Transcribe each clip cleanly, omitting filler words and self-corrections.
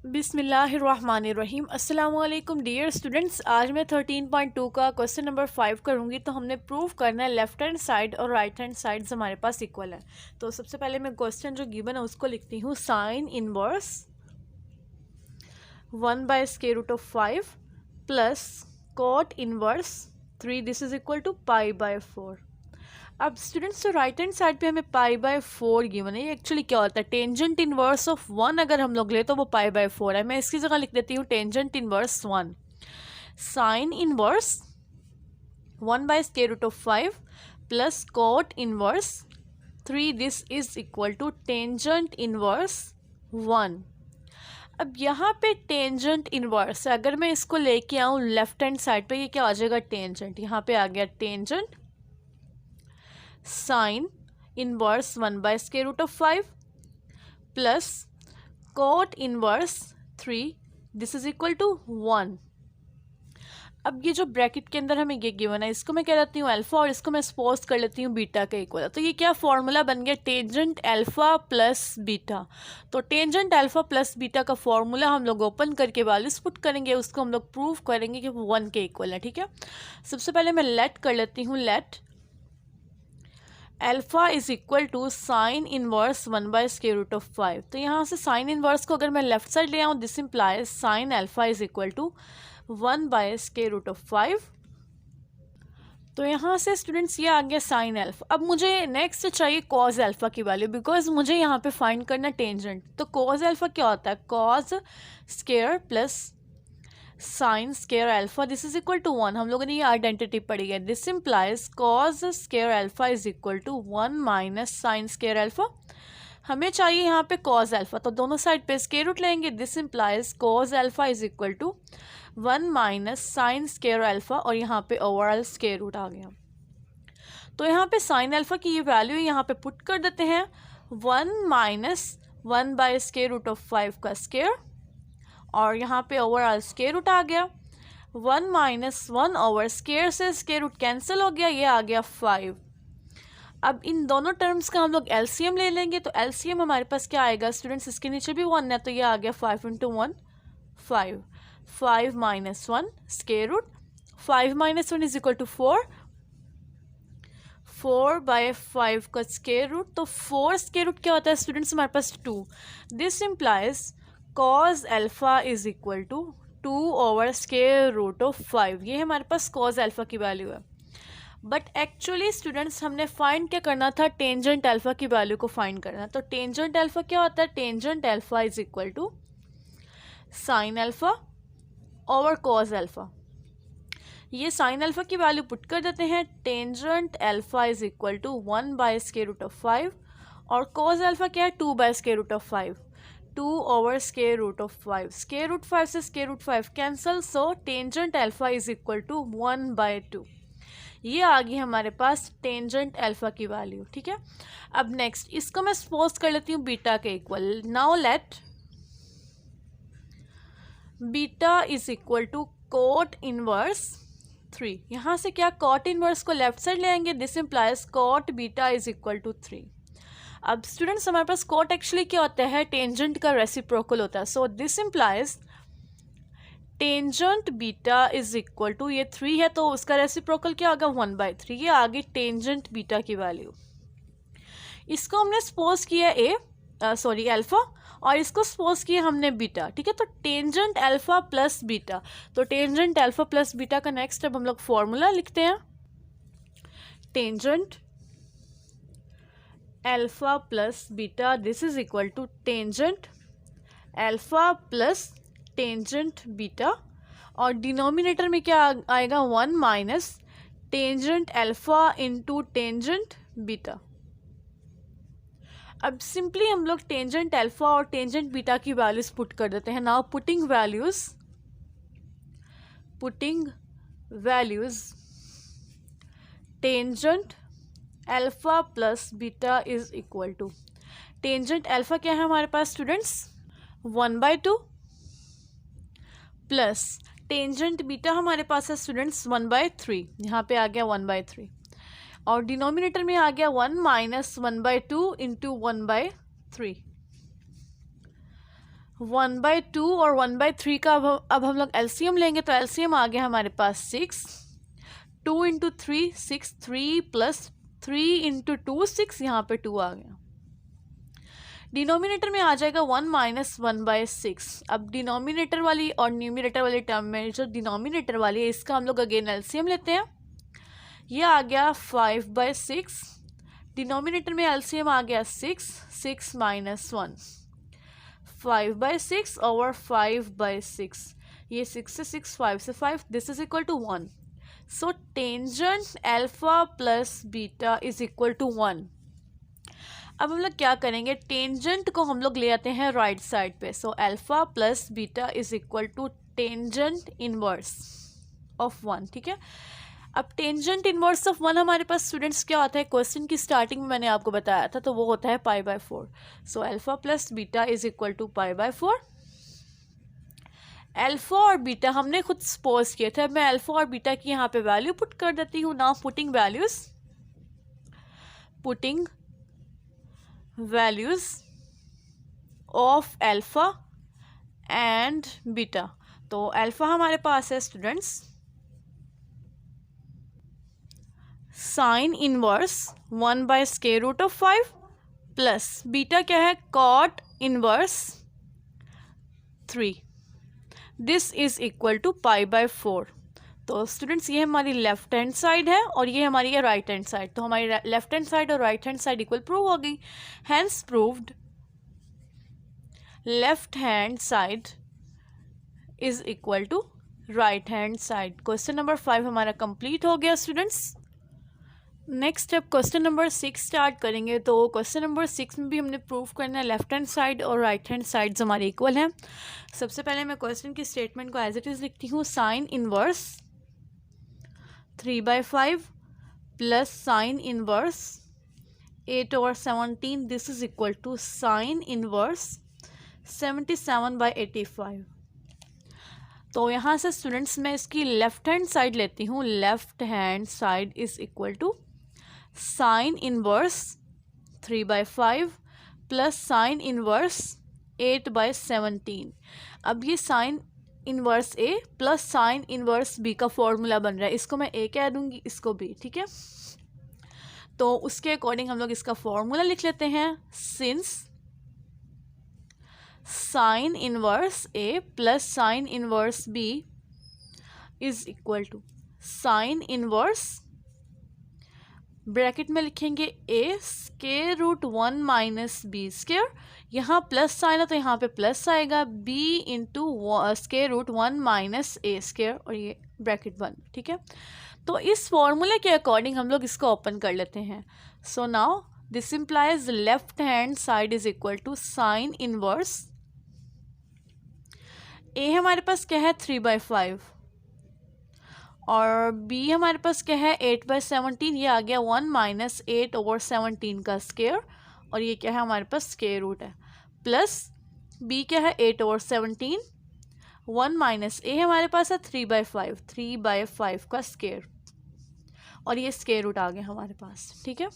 बिस्मिल्लाहिर्रहमानिर्रहीम। अस्सलाम वालेकुम डियर स्टूडेंट्स। आज मैं 13.2 का क्वेश्चन नंबर 5 करूँगी। तो हमने प्रूव करना है लेफ्ट हैंड साइड और राइट हैंड साइड्स हमारे पास इक्वल है। तो सबसे पहले मैं क्वेश्चन जो गिवन है उसको लिखती हूँ। Sine inverse 1/√5 plus cot inverse 3 this is equal to π/4। अब स्टूडेंट्स जो राइट हैंड साइड पे हमें π/4 गिवन है, ये एक्चुअली क्या होता है? टेंजेंट इनवर्स ऑफ 1 अगर हम लोग ले तो वो π/4 है। मैं इसकी जगह लिख देती हूँ tangent inverse 1। Sine inverse 1/√5 plus cot inverse 3 this is equal to tangent inverse 1। अब यहाँ पे टेंजेंट इनवर्स है, अगर मैं इसको लेके आऊँ लेफ्ट हैंड साइड पे, ये क्या आ जाएगा? टेंजेंट। यहाँ पे आ गया tangent sine inverse 1/√5 plus cot inverse 3 this is equal to 1। अब ये जो ब्रैकेट के अंदर हमें ये गिवन है, इसको मैं कह देती हूँ अल्फा और इसको मैं सपोज कर लेती हूँ बीटा के इक्वल। तो ये क्या फॉर्मूला बन गया? Tangent alpha plus beta. तो टेंजेंट अल्फा प्लस बीटा का फॉर्मूला हम लोग ओपन करके वैल्यूज पुट करेंगे, उसको हम लोग प्रूव करेंगे कि वो 1 के इक्वल है। ठीक है, सबसे पहले मैं लेट कर लेती हूँ। Let alpha is equal to sine inverse 1/√5। तो यहाँ से साइन इनवर्स को अगर मैं लेफ्ट साइड ले आऊँ, this implies sine alpha is equal to 1/√5। तो यहाँ से स्टूडेंट्स ये आ गया साइन अल्फा। अब मुझे नेक्स्ट चाहिए कॉज अल्फा की वैल्यू, बिकॉज मुझे यहाँ पे फाइंड करना टेंजेंट। तो कॉज अल्फा क्या होता है? Cos square plus sine square alpha this is equal to 1। हम लोगों ने ये आइडेंटिटी पढ़ी है। This implies cos square alpha is equal to 1 minus sine square alpha. हमें चाहिए यहाँ पे कॉज अल्फा, तो दोनों साइड पे स्क्वायर रूट लेंगे। This implies cos alpha is equal to 1 minus sine square alpha, और यहाँ पे ओवरऑल स्क्वायर रूट आ गया। तो यहाँ पे साइन अल्फा की ये वैल्यू यहाँ पे पुट कर देते हैं। 1 माइनस 1/√5 का स्क्वायर, और यहाँ पे ओवरऑल स्क्वायर रूट आ गया। 1 माइनस 1 ओवर स्क्वायर से स्क्वायर रूट कैंसिल हो गया, ये आ गया 5। अब इन दोनों टर्म्स का हम लोग एलसीएम ले लेंगे। तो एलसीएम हमारे पास क्या आएगा स्टूडेंट्स? इसके नीचे भी 1 है, तो ये आ गया 5 × 1 5। 5 minus 1 square root 5 minus 1 is equal to 4। 4/5 का स्क्वायर रूट, तो 4 स्क्वायर रूट क्या होता है स्टूडेंट्स? हमारे पास 2। This implies cos alpha is equal to 2/√5। ये हमारे पास कॉज अल्फा की वैल्यू है। बट एक्चुअली स्टूडेंट्स हमने फाइंड क्या करना था? टेंजेंट अल्फा की वैल्यू को फाइंड करना। तो टेंजेंट अल्फा क्या होता है? Tangent alpha is equal to sine alpha over cos alpha. ये साइन अल्फा की वैल्यू पुट कर देते हैं। Tangent alpha is equal to 1/√5 और कॉज अल्फा क्या है? 2/√5। 2/√5। स्क्वायर रूट 5 से square root 5 cancel, so tangent alpha is equal to 1/2। ये आ गई हमारे पास टेंजेंट अल्फा की वैल्यू। ठीक है, अब नेक्स्ट इसको मैं सपोज कर लेती हूँ बीटा के equal. Now let beta is equal to cot inverse 3। यहाँ से क्या कॉट इनवर्स को लेफ्ट साइड ले आएंगे। This implies cot beta is equal to 3। अब स्टूडेंट्स हमारे पास कॉट एक्चुअली क्या होता है? टेंजेंट का रेसिप्रोकल होता है। So this implies tangent beta is equal to, ये 3 है तो उसका रेसिप्रोकल क्या होगा? 1/3। ये आ गई टेंजेंट बीटा की वैल्यू। इसको हमने सपोज किया अल्फा, और इसको सपोज किया हमने बीटा। ठीक है, तो टेंजेंट अल्फा प्लस बीटा। तो टेंजेंट अल्फा प्लस बीटा का नेक्स्ट स्टेप हम लोग फॉर्मूला लिखते हैं। Tangent alpha plus beta this is equal to tangent alpha plus tangent beta, और डिनोमिनेटर में क्या आएगा? 1 minus tangent alpha into tangent beta. अब सिंपली हम लोग टेंजेंट अल्फा और टेंजेंट बीटा की वैल्यूज पुट कर देते हैं। Now putting values tangent alpha plus beta is equal to, tangent alpha क्या है हमारे पास स्टूडेंट्स? 1/2 प्लस टेंजेंट बीटा हमारे पास है स्टूडेंट्स 1/3। यहाँ पे आ गया 1/3, और डिनोमिनेटर में आ गया 1 माइनस 1/2 इंटू 1/3। 1/2 और 1/3 का अब हम लोग एलसीएम लेंगे, तो एलसीएम आ गया हमारे पास 6, 2 इंटू 3 6, 3 प्लस 3 इंटू 2 6, यहाँ पे 2 आ गया। डिनोमिनेटर में आ जाएगा 1 माइनस 1/6। अब डिनोमिनेटर वाली और न्यूमिनेटर वाली टर्म में जो डिनोमिनेटर वाली है इसका हम लोग अगेन एलसीएम लेते हैं। ये आ गया 5/6, डिनोमिनेटर में एलसीएम आ गया 6, 6 माइनस 1, 5/6 ओवर 5/6, ये 6 से 6, 5 से 5, this is equal to 1। So tangent alpha plus beta is equal to 1। अब हम लोग क्या करेंगे, टेंजेंट को हम लोग ले आते हैं राइट साइड पे। So alpha plus beta is equal to tangent inverse of 1, ठीक है। अब टेंजेंट इनवर्स ऑफ 1 हमारे पास स्टूडेंट्स क्या होता है, क्वेश्चन की स्टार्टिंग में मैंने आपको बताया था, तो वो होता है π/4। So alpha plus beta is equal to π/4। Alpha और बीटा हमने खुद सपोज किए थे। अब मैं अल्फा और बीटा की यहाँ पे वैल्यू पुट कर देती हूँ। Now putting values of alpha and beta. तो अल्फा हमारे पास है students sine inverse 1/√5 plus beta क्या है, cot inverse 3, this is equal to π/4। तो स्टूडेंट्स ये हमारी लेफ्ट हैंड साइड है और ये हमारी है राइट हैंड साइड। तो हमारी लेफ्ट हैंड साइड और right hand side equal prove हो गई। Hence proved left hand side is equal to right hand side. Question number 5 हमारा कंप्लीट हो गया students. Next step question number 6 start करेंगे। तो क्वेश्चन नंबर 6 में भी हमने प्रूव करना है लेफ्ट हैंड साइड और राइट हैंड साइड्स हमारे इक्वल हैं। सबसे पहले मैं क्वेश्चन की स्टेटमेंट को एज इट इज़ लिखती हूँ। Sine inverse 3/5 plus sine inverse 8/17, this is equal to sine inverse 77/85। तो यहाँ से स्टूडेंट्स मैं इसकी लेफ्ट हैंड साइड लेती हूँ। Left hand side is equal to sine inverse 3/5 plus sine inverse 8/17। अब ये sine inverse A plus sine inverse B का फॉर्मूला बन रहा है। इसको मैं ए कह दूंगी, इसको बी, ठीक है। तो उसके अकॉर्डिंग हम लोग इसका फॉर्मूला लिख लेते हैं। Since sine inverse A plus sine inverse B is equal to sine inverse, bracket में लिखेंगे ए √1 माइनस बी स्क्वायर, यहाँ प्लस साइन है तो यहाँ पे प्लस आएगा, B into √1 minus A square, और ये ब्रैकेट बंद, ठीक है। तो इस फॉर्मूले के अकॉर्डिंग हम लोग इसको ओपन कर लेते हैं। So now this implies left hand side is equal to sine inverse, ए हमारे पास क्या है 3/5 और बी हमारे पास क्या है 8/17, ये आ गया 1 माइनस 8/17 का स्क्वायर, और ये क्या है हमारे पास स्क्वायर रूट है, प्लस बी क्या है 8/17, 1 माइनस ए हमारे पास है 3/5 का स्क्वायर, और ये स्क्वायर रूट आ गया हमारे पास, ठीक है।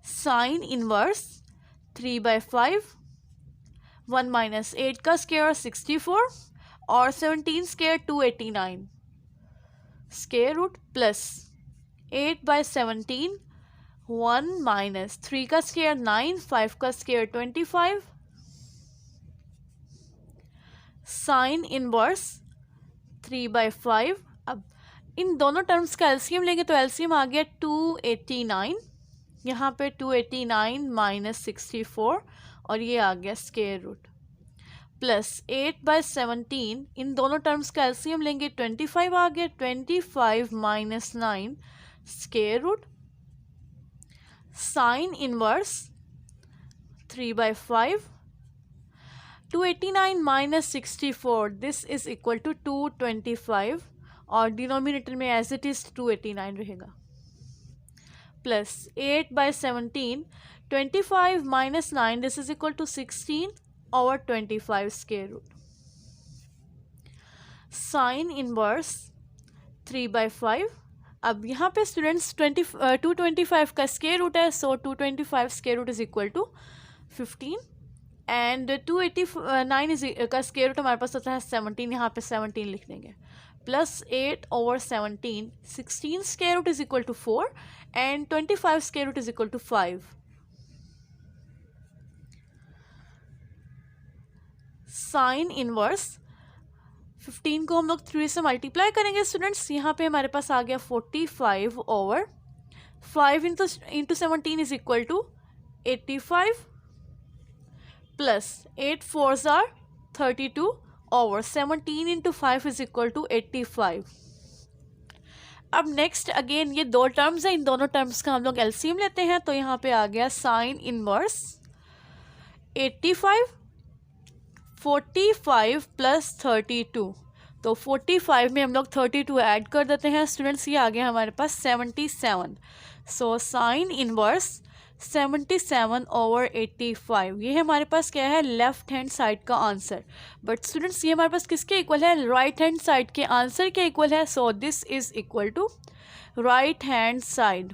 साइन इनवर्स 3/5, 1 माइनस 8 का स्क्वायर 64 और 17 square 289 square root plus 8/17, 1 minus 3 का स्क्वायर 9, 5 का स्क्वायर 25, साइन इनवर्स 3/5। अब इन दोनों टर्म्स का एलसीएम लेंगे तो एलसीएम आ गया 289, यहाँ पे 289 माइनस 64 और ये आ गया स्क्वायर रूट, प्लस 8/17, इन दोनों टर्म्स का एलसीएम लेंगे 25 आ गया, 25 minus 9 square root, sine inverse 3/5, 289 minus 64, this is equal to 225, और डिनोमिनेटर में एज इट इज 289 रहेगा, plus 8/17, 25 minus 9, this is equal to 16 और 25 स्क्वायर रूट, साइन इनवर्स 3/5। अब यहाँ पे स्टूडेंट्स 225 का स्क्वायर रूट है, so 225 square root is equal to 15, and 289 का स्क्वायर रूट हमारे पास होता है 17, यहाँ पे 17 लिख देंगे, plus 8/17, 16 square root is equal to 4 and 25 square root is equal to 5। Sine inverse 15 को हम लोग 3 से मल्टीप्लाई करेंगे स्टूडेंट्स, यहाँ पे हमारे पास आ गया 45/5 into 17 is equal to 85 plus 8 4s are 32/17 into 5 is equal to 85। अब नेक्स्ट अगेन ये दो टर्म्स हैं, इन दोनों टर्म्स का हम लोग एलसीएम लेते हैं, तो यहाँ पे आ गया साइन इनवर्स 85 45 प्लस 32, तो 45 में हम लोग 32 ऐड कर देते हैं स्टूडेंट्स, ये आ गया हमारे पास 77। सो साइन इनवर्स 77/85, ये हमारे पास क्या है, लेफ्ट हैंड साइड का आंसर। बट स्टूडेंट्स ये हमारे पास किसके इक्वल है, राइट हैंड साइड के आंसर के इक्वल है, so this is equal to right hand side.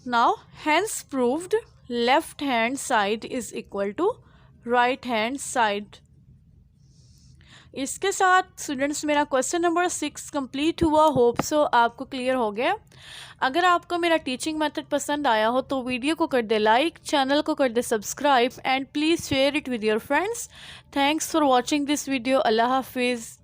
Now hence proved left hand side is equal to right hand side. इसके साथ स्टूडेंट्स मेरा क्वेश्चन नंबर 6 कंप्लीट हुआ। होप सो आपको क्लियर हो गया। अगर आपको मेरा टीचिंग मेथड पसंद आया हो तो वीडियो को कर दे लाइक, चैनल को कर दे subscribe and please share it with your friends. Thanks for watching this video. अल्लाह हाफिज़।